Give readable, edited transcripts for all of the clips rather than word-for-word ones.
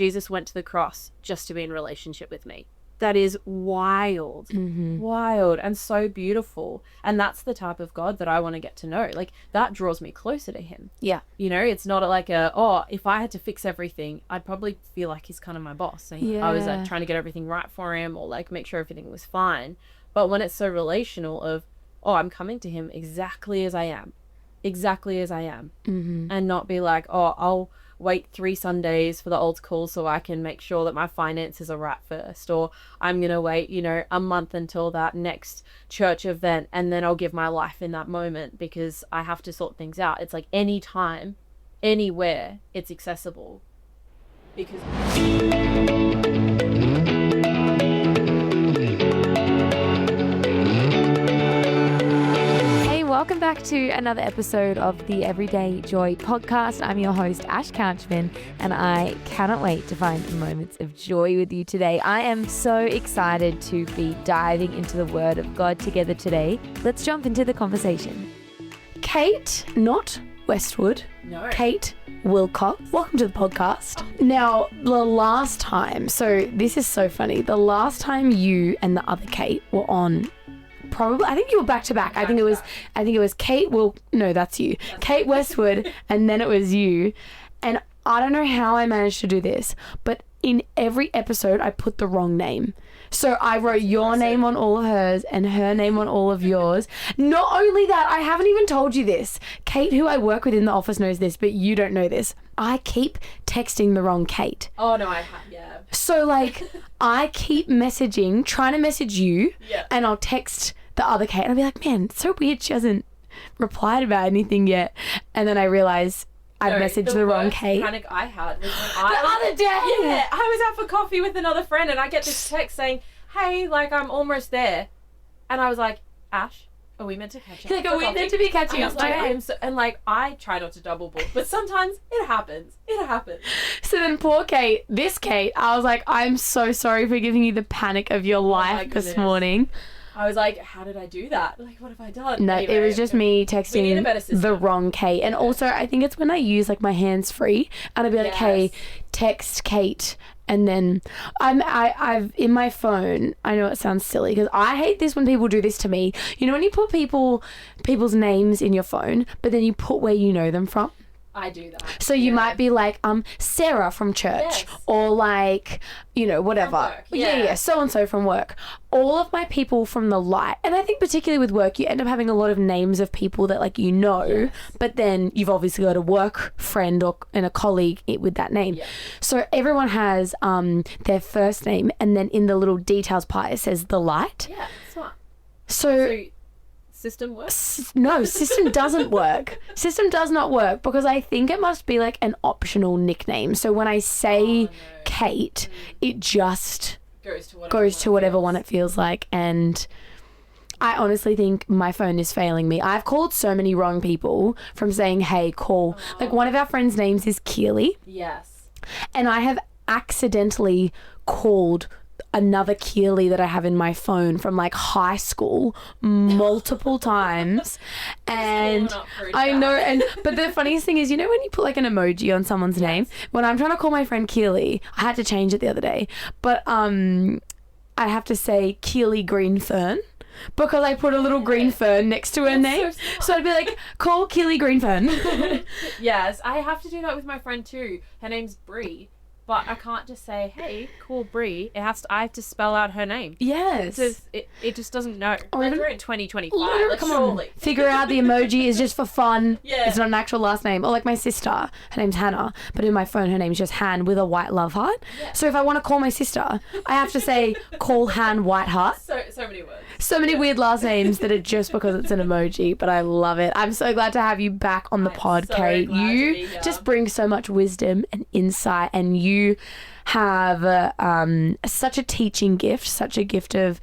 Jesus went to the cross just to be in relationship with me. That is wild, wild, and so beautiful. And that's the type of God that I want to get to know. Like, that draws me closer to him. Yeah. You know, it's not like if I had to fix everything, I'd probably feel like he's kind of my boss. And I was like trying to get everything right for him, or like make sure everything was fine. But when it's so relational of, I'm coming to him exactly as I am, and not be like, I'll wait 3 Sundays for the old call so I can make sure that my finances are right first, or I'm going to wait, a month until that next church event, and then I'll give my life in that moment because I have to sort things out. It's like anytime, anywhere, it's accessible. Because welcome back to another episode of the Everyday Joy podcast. I'm your host, Ash Couchman, and I cannot wait to find moments of joy with you today. I am so excited to be diving into the Word of God together today. Let's jump into the conversation. Kate, not Westwood. No. Kate Wilcox, welcome to the podcast. Now, the last time, so this is so funny, the last time you and the other Kate were on, probably, I think you were back to back. I think it was Kate. Well, no, that's you. Kate Westwood, and then it was you. And I don't know how I managed to do this, but in every episode I put the wrong name. So I wrote your name on all of hers and her name on all of yours. Not only that, I haven't even told you this. Kate, who I work with in the office, knows this, but you don't know this. I keep texting the wrong Kate. Oh no, I have, yeah. So like, I keep trying to message you, and I'll text the other Kate, and I'll be like, man, it's so weird she hasn't replied about anything yet. And then I realize I messaged the wrong Kate. Panic I had was when the other day. Yeah, I was out for coffee with another friend, and I get this text saying, hey, like, I'm almost there. And I was like, Ash, are we meant to catch up? Like, are we meant to be catching up? And like, I try not to double book, but sometimes it happens. So then poor Kate, this Kate, I was like, I'm so sorry for giving you the panic of your life this morning. I was like, how did I do that? Like, what have I done? No, anyway, it was just me texting the wrong Kate. And also, I think it's when I use like my hands free, and I'd be like, hey, text Kate. And then I've in my phone, I know it sounds silly because I hate this when people do this to me. You know, when you put people's names in your phone, but then you put where you know them from. I do that. So you might be like, Sarah from church, or like, whatever. From work. Yeah, so-and-so from work. All of my people from the light, and I think particularly with work, you end up having a lot of names of people that like but then you've obviously got a work friend and a colleague with that name. Yeah. So everyone has their first name, and then in the little details part, it says the light. Yeah, smart. So system works? No, system doesn't work. System does not work because I think it must be like an optional nickname. So when I say Kate, it just goes to whatever one it feels like. And I honestly think my phone is failing me. I've called so many wrong people from saying, hey, call. Like, one of our friends' names is Keely. Yes. And I have accidentally called another Keely that I have in my phone from like high school multiple times. And I know, but the funniest thing is, when you put like an emoji on someone's name, when I'm trying to call my friend Keely, I had to change it the other day, but I have to say Keely Green Fern, because I put a little green fern next to her name. So I'd be like, call Keely Green Fern. Yes, I have to do that with my friend too. Her name's Bree. But I can't just say, hey, call Bree. I have to spell out her name. Yes. It just doesn't know. Or we're in 2025. Come on. Figure out the emoji is just for fun. Yeah. It's not an actual last name. Or like my sister, her name's Hannah, but in my phone her name's just Han with a white love heart. Yeah. So if I want to call my sister, I have to say, call Han White Heart. So many words. So many weird last names that are just because it's an emoji, but I love it. I'm so glad to have you back on the pod, Kate. You just bring so much wisdom and insight, and you have such a teaching gift, such a gift of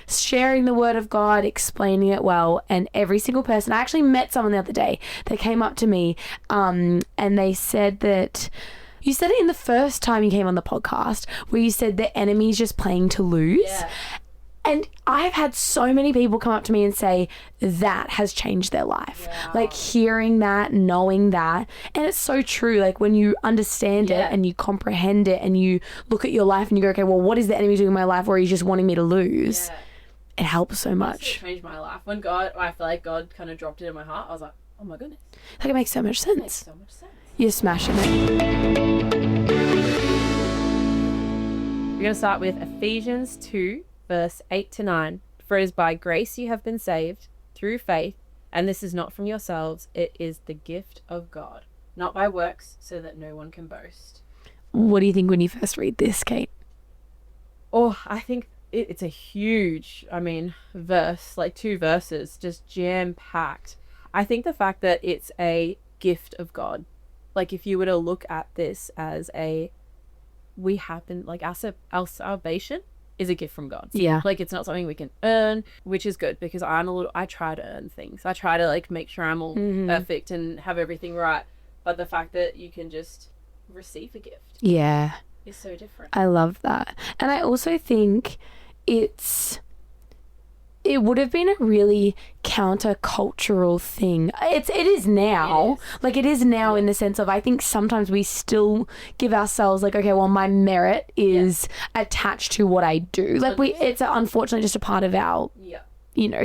sharing the word of God, explaining it well. And every single person, I actually met someone the other day that came up to me and they said that you said it in the first time you came on the podcast, where you said the enemy's just playing to lose. Yeah. And I've had so many people come up to me and say that has changed their life. Wow. Like hearing that, knowing that. And it's so true. Like when you understand it and you comprehend it and you look at your life and you go, okay, well, what is the enemy doing in my life, or are you just wanting me to lose? Yeah. It helps so much. It changed my life. When I feel like God kind of dropped it in my heart, I was like, oh my goodness. Like it makes so much sense. It makes so much sense. You're smashing it. We're going to start with Ephesians 2, verse 8 to 9. For it is by grace you have been saved, through faith, and this is not from yourselves, it is the gift of God, not by works, so that no one can boast. What do you think when you first read this, Kate? Oh, I think it's a huge, verse, like 2 verses, just jam-packed. I think the fact that it's a gift of God, like if you were to look at this as our salvation is a gift from God. Yeah. Like it's not something we can earn, which is good because I try to earn things. I try to like make sure I'm all perfect and have everything right. But the fact that you can just receive a gift. Yeah. Is so different. I love that. And I also think it would have been a really countercultural thing. It is now. Like it is now in the sense of I think sometimes we still give ourselves like, okay, well my merit is attached to what I do. Like it's unfortunately just a part of our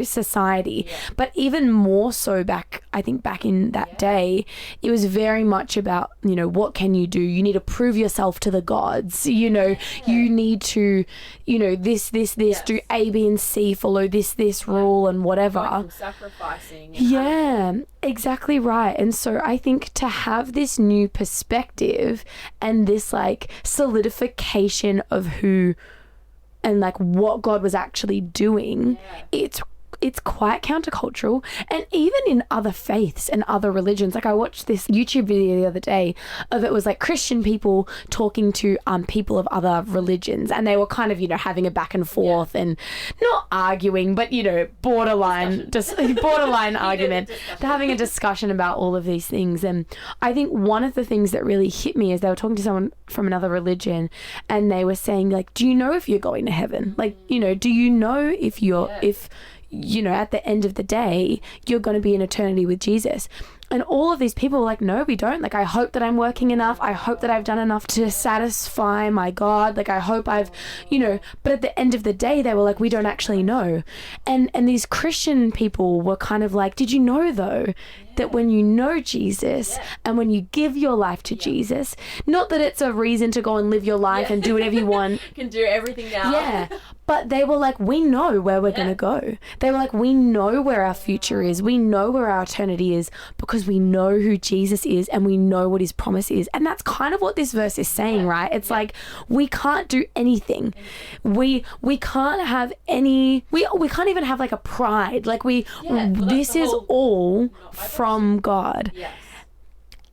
society. But even more so back in that day, it was very much about, what can you do? You need to prove yourself to the gods. You need to, this, do A, B, and C, follow this rule and whatever. Like sacrificing. Yeah, exactly right. And so I think to have this new perspective and this like solidification of who and like what God was actually doing, it's quite countercultural. And even in other faiths and other religions, like I watched this YouTube video the other day of it was like Christian people talking to people of other religions, and they were kind of having a back and forth and not arguing, but borderline argument. They're having a discussion about all of these things. And I think one of the things that really hit me is they were talking to someone from another religion, and they were saying like, do you know if you're going to heaven? Like, do you know if at the end of the day, you're going to be in eternity with Jesus? And all of these people were like, no, we don't. Like, I hope that I'm working enough. I hope that I've done enough to satisfy my God. Like, I hope I've, but at the end of the day, they were like, we don't actually know. And these Christian people were kind of like, did you know though, that when you know Jesus and when you give your life to Jesus, not that it's a reason to go and live your life and do whatever you want. You can do everything now. Yeah. But they were like, we know where we're going to go. They were like, we know where our future is. We know where our eternity is because we know who Jesus is and we know what his promise is. And that's kind of what this verse is saying, right? It's like, we can't do anything. We can't have any, we can't even have like a pride. Like this is all from God. Yes.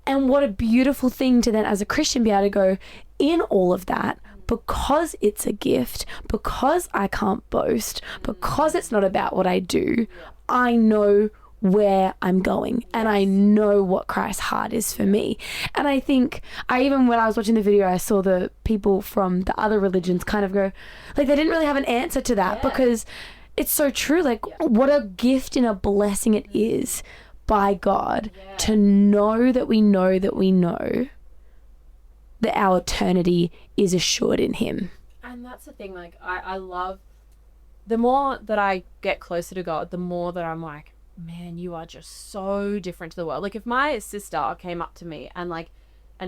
And what a beautiful thing to then as a Christian be able to go in all of that, because it's a gift, because I can't boast, because it's not about what I do, I know where I'm going and I know what Christ's heart is for me. And I think when I was watching the video, I saw the people from the other religions kind of go, like they didn't really have an answer to that because it's so true. Like what a gift and a blessing it is by God to know that we know that we know that our eternity is assured in him. And that's the thing, like I love, the more that I get closer to God, the more that I'm like, man, you are just so different to the world. Like if my sister came up to me and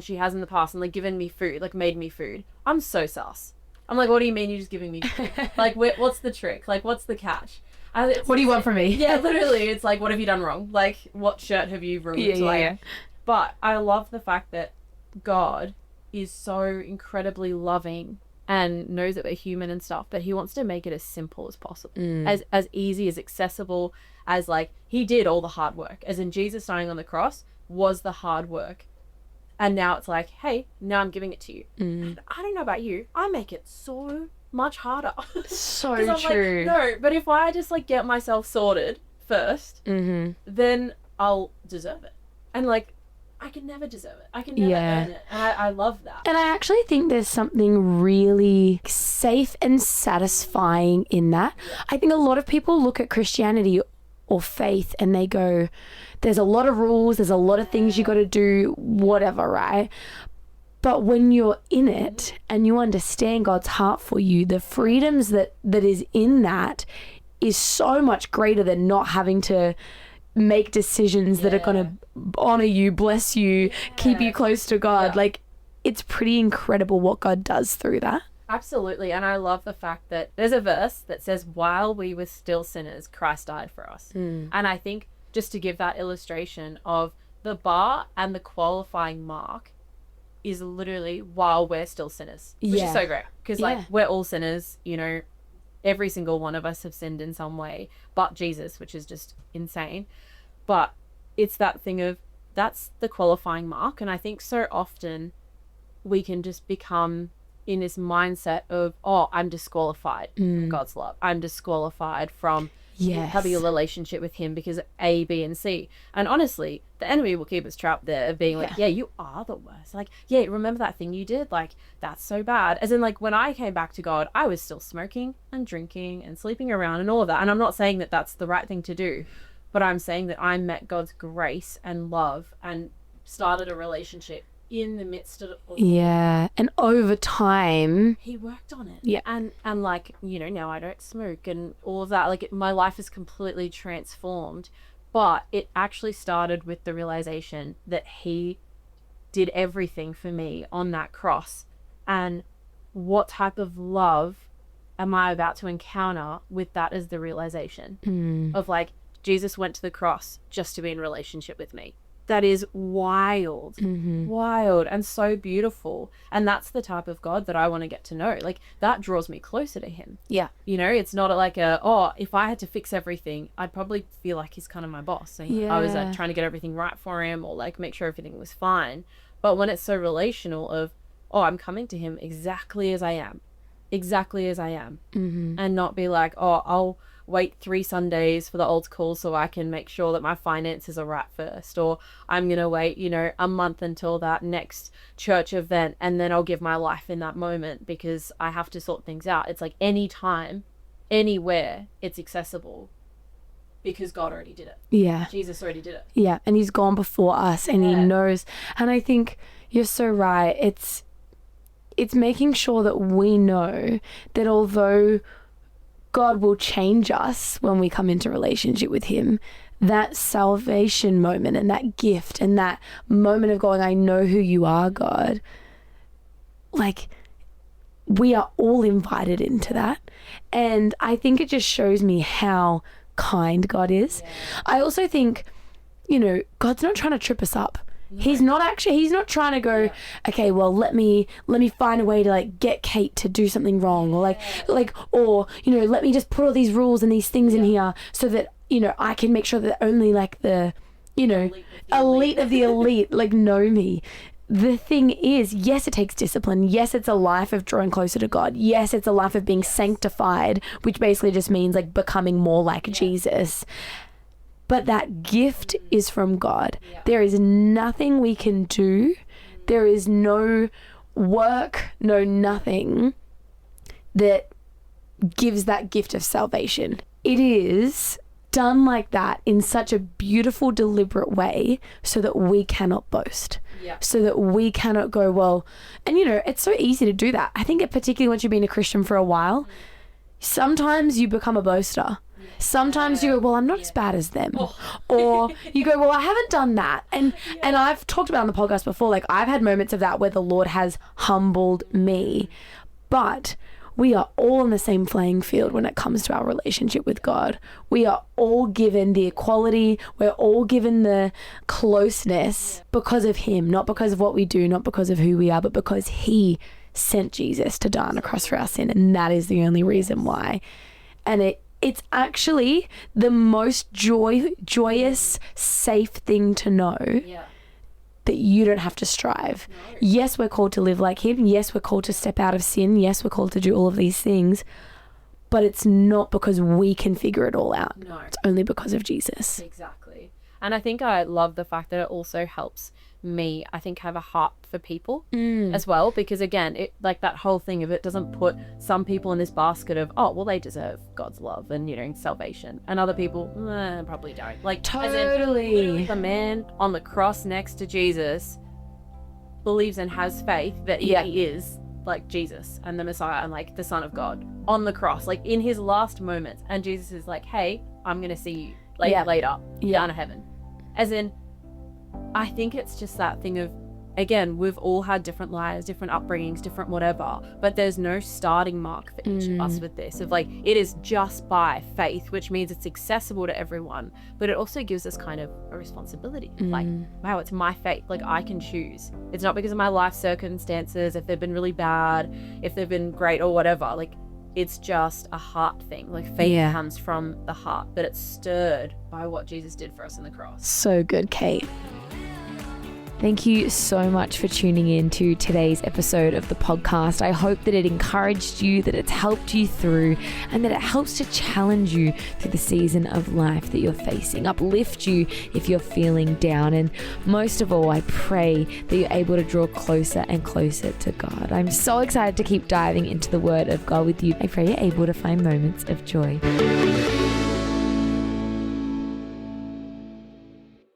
she has in the past and like given me food, like made me food, I'm so sus. I'm like, what do you mean you're just giving me food? Like what's the trick? Like what's the catch? What do you want from me? Yeah, literally. It's like, what have you done wrong? Like what shirt have you ruined? Yeah. But I love the fact that God is so incredibly loving and knows that we're human and stuff, but he wants to make it as simple as possible, as easy, as accessible, as like he did all the hard work, as in Jesus dying on the cross was the hard work, and now it's like, hey, now I'm giving it to you. And I don't know about you, I make it so much harder. So true. Like, no, but if I just like get myself sorted first, then I'll deserve it. And like I can never deserve it. I can never earn it. And I love that. And I actually think there's something really safe and satisfying in that. I think a lot of people look at Christianity or faith and they go, there's a lot of rules, there's a lot of things you got to do, whatever, right? But when you're in it and you understand God's heart for you, the freedoms that is in that is so much greater than not having to make decisions that are going to honor you, bless you, keep you close to God. Like, it's pretty incredible what God does through that. Absolutely. And I love the fact that there's a verse that says, while we were still sinners, Christ died for us. And I think just to give that illustration of the bar and the qualifying mark is literally while we're still sinners, which is so great. Because like we're all sinners, you know, every single one of us have sinned in some way, but Jesus, which is just insane. But it's that thing of, that's the qualifying mark. And I think so often we can just become in this mindset of, oh, I'm disqualified from God's love. I'm disqualified from having a relationship with him because A, B, and C. And honestly, the enemy will keep us trapped there of being like, yeah, you are the worst. Like, yeah, remember that thing you did? Like, that's so bad. As in, like, when I came back to God, I was still smoking and drinking and sleeping around and all of that. And I'm not saying that that's the right thing to do, but I'm saying that I met God's grace and love and started a relationship in the midst of it. And over time he worked on it. And like, you know, now I don't smoke and all of that. Like, my life is completely transformed, but it actually started with the realization that he did everything for me on that cross. And what type of love am I about to encounter with that as the realization of like, Jesus went to the cross just to be in relationship with me. That is wild, wild, and so beautiful. And that's the type of God that I want to get to know. Like, that draws me closer to him. Yeah. You know, it's not like if I had to fix everything, I'd probably feel like he's kind of my boss. And I was like trying to get everything right for him or like make sure everything was fine. But when it's so relational of, I'm coming to him exactly as I am, and not be like, I'll wait 3 Sundays for the old call so I can make sure that my finances are right first, or I'm going to wait, you know, a month until that next church event and then I'll give my life in that moment because I have to sort things out. It's like anytime, anywhere, it's accessible because God already did it. Yeah. Jesus already did it. Yeah. And he's gone before us and he knows. And I think you're so right. It's making sure that we know that although God will change us when we come into relationship with him, that salvation moment and that gift and that moment of going, I know who you are, God, like, we are all invited into that. And I think it just shows me how kind God is. I also think, you know, God's not trying to trip us up. He's not trying to go, okay, well, let me find a way to like get Kate to do something wrong, or or, you know, let me just put all these rules and these things in here so that, you know, I can make sure that only like the, you know, elite of the elite like know me. The thing is, yes, it takes discipline. Yes, it's a life of drawing closer to God. Yes, it's a life of being sanctified, which basically just means like becoming more like Jesus. But that gift is from God. There is nothing we can do. There is no work, no nothing that gives that gift of salvation. It is done like that in such a beautiful, deliberate way so that we cannot boast. So that we cannot go, well, and you know, it's so easy to do that. I think that particularly once you've been a Christian for a while, sometimes you become a boaster. Sometimes you go, well, I'm not as bad as them. Or you go, well, I haven't done that. And I've talked about on the podcast before, like I've had moments of that where the Lord has humbled me. But we are all on the same playing field when it comes to our relationship with God. We are all given the equality. We're all given the closeness because of him, not because of what we do, not because of who we are, but because he sent Jesus to die on a cross for our sin. And that is the only reason why. And it's actually the most joyous, safe thing to know that you don't have to strive. No. Yes, we're called to live like him. Yes, we're called to step out of sin. Yes, we're called to do all of these things. But it's not because we can figure it all out. No. It's only because of Jesus. Exactly. And I think I love the fact that it also helps me, I think, have a heart for people as well, because again, it like that whole thing of it doesn't put some people in this basket of, oh well, they deserve God's love and, you know, salvation, and other people probably don't. Like, Totally. the man on the cross next to Jesus believes and has faith that he is like Jesus and the Messiah and like the Son of God on the cross, like in his last moments, and Jesus is like, hey, I'm gonna see you later down to heaven. As in, I think it's just that thing of, again, we've all had different lives, different upbringings, different whatever, but there's no starting mark for each of us with this, of like, it is just by faith, which means it's accessible to everyone, but it also gives us kind of a responsibility. Like, wow, it's my faith, like I can choose. It's not because of my life circumstances, if they've been really bad, if they've been great or whatever, like it's just a heart thing. Like faith comes from the heart, but it's stirred by what Jesus did for us on the cross. So good, Kate. Thank you so much for tuning in to today's episode of the podcast. I hope that it encouraged you, that it's helped you through, and that it helps to challenge you through the season of life that you're facing, uplift you if you're feeling down, and most of all, I pray that you're able to draw closer and closer to God. I'm so excited to keep diving into the Word of God with you. I pray you're able to find moments of joy.